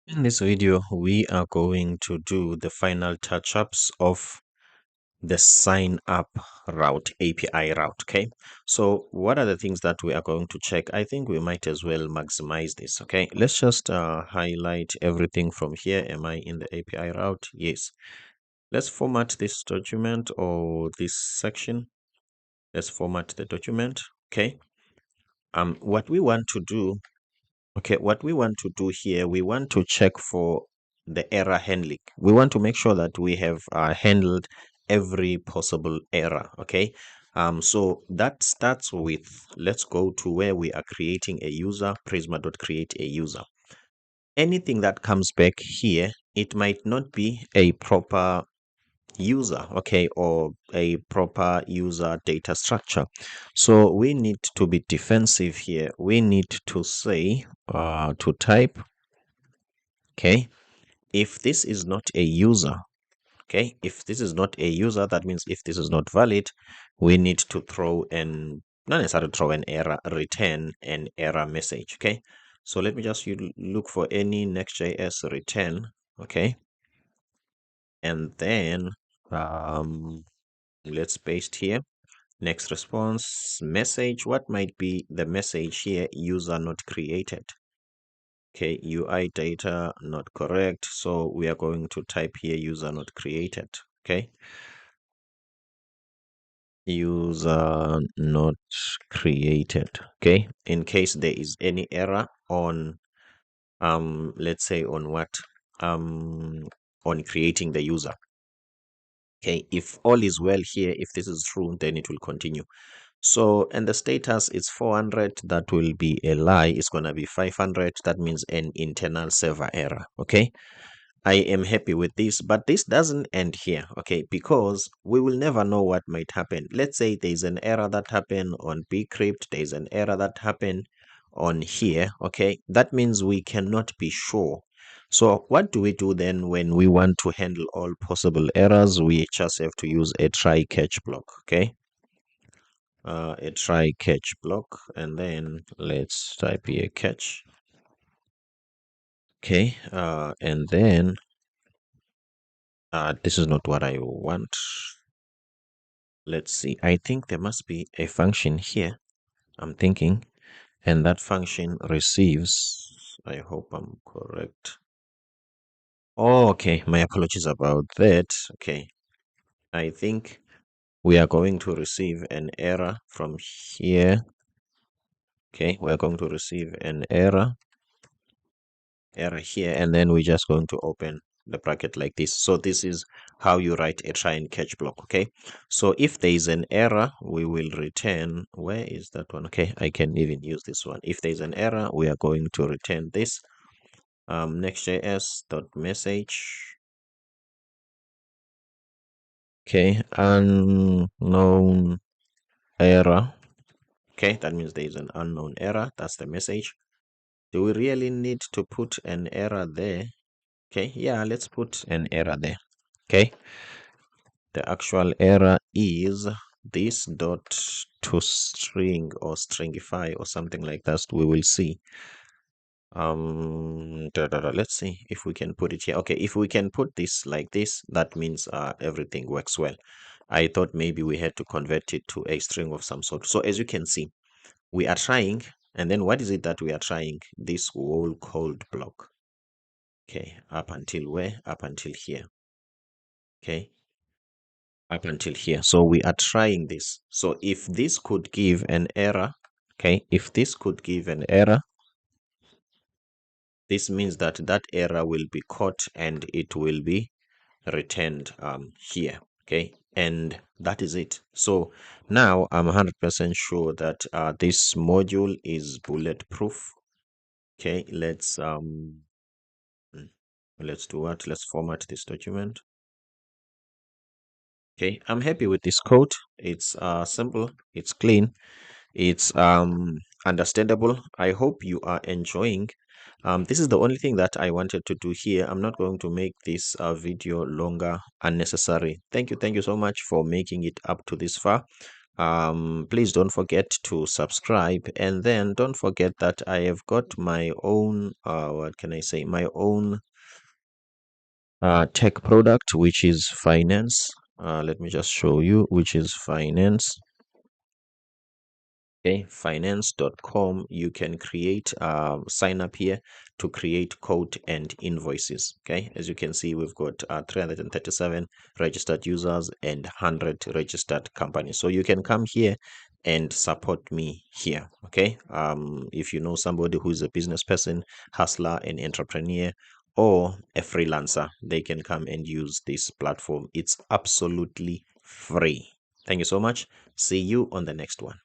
In this video, we are going to do the final touch-ups of the sign up route, API route. Okay, so what are the things that we are going to check? I think we might as well maximize this. Okay, let's just highlight everything from here. Am I in the API route? Yes. Let's format this document or this section. Let's format the document. Okay, what we want to do Okay, what we want to do here, we want to check for the error handling. We want to make sure that we have handled every possible error. Okay, so that starts with, let's go to where we are creating a user, prisma.create a user. Anything that comes back here, it might not be a proper user, okay, or a proper user data structure. So we need to be defensive here. We need to say to type, okay, if this is not a user, okay, if this is not a user, that means if this is not valid, we need to throw an, not necessarily throw an error, return an error message. Okay, so let me just look for any Next.js return. Okay, and then let's paste here next response message. What might be the message here? User not created. Okay, UI data not correct, so we are going to type here user not created. Okay, user not created. Okay, in case there is any error on let's say on what on creating the user. Okay, if all is well here, if this is true, then it will continue. So, and the status is 400. That will be a lie. It's going to be 500. That means an internal server error. Okay, I am happy with this, but this doesn't end here. Okay, because we will never know what might happen. Let's say there's an error that happened on bcrypt, there's an error that happened on here. Okay, that means we cannot be sure. So what do we do then when we want to handle all possible errors? We just have to use a try catch block. Okay, a try catch block, and then let's type here catch. Okay, and then this is not what I want. Let's see, I think there must be a function here, I'm thinking, and that function receives, I hope I'm correct. Oh, okay, my apologies about that. Okay, I think we are going to receive an error from here. Okay, we're going to receive an error here, and then we're just going to open the bracket like this. So this is how you write a try and catch block. Okay, so if there is an error, we will return, where is that one? Okay, I can even use this one. If there's an error, we are going to return this next.js dot message. Okay, unknown error. Okay, that means there is an unknown error. That's the message. Do we really need to put an error there? Okay, yeah, let's put an error there. Okay, the actual error is this dot to string or stringify or something like that. We will see. Let's see if we can put it here. Okay, if we can put this like this, that means everything works well. I thought maybe we had to convert it to a string of some sort. So as you can see, we are trying, and then what is it that we are trying? This whole code block. Okay, up until where? Up until here. Okay, up until here. So we are trying this. So if this could give an error, okay, if this could give an error, this means that that error will be caught and it will be returned here. Okay, and that is it. So now I'm 100% sure that this module is bulletproof. Okay, let's do what? Let's format this document. Okay, I'm happy with this code. It's simple, it's clean, it's understandable. I hope you are enjoying. This is the only thing that I wanted to do here. I'm not going to make this video longer unnecessary. Thank you so much for making it up to this far. Please don't forget to subscribe, and then don't forget that I have got my own what can I say, my own tech product, which is finance. Let me just show you, which is finance. Okay, finance.com. You can create sign up here to create code and invoices. Okay, as you can see, we've got 337 registered users and 100 registered companies. So you can come here and support me here. Okay, if you know somebody who is a business person, hustler, an entrepreneur, or a freelancer, they can come and use this platform. It's absolutely free. Thank you so much. See you on the next one.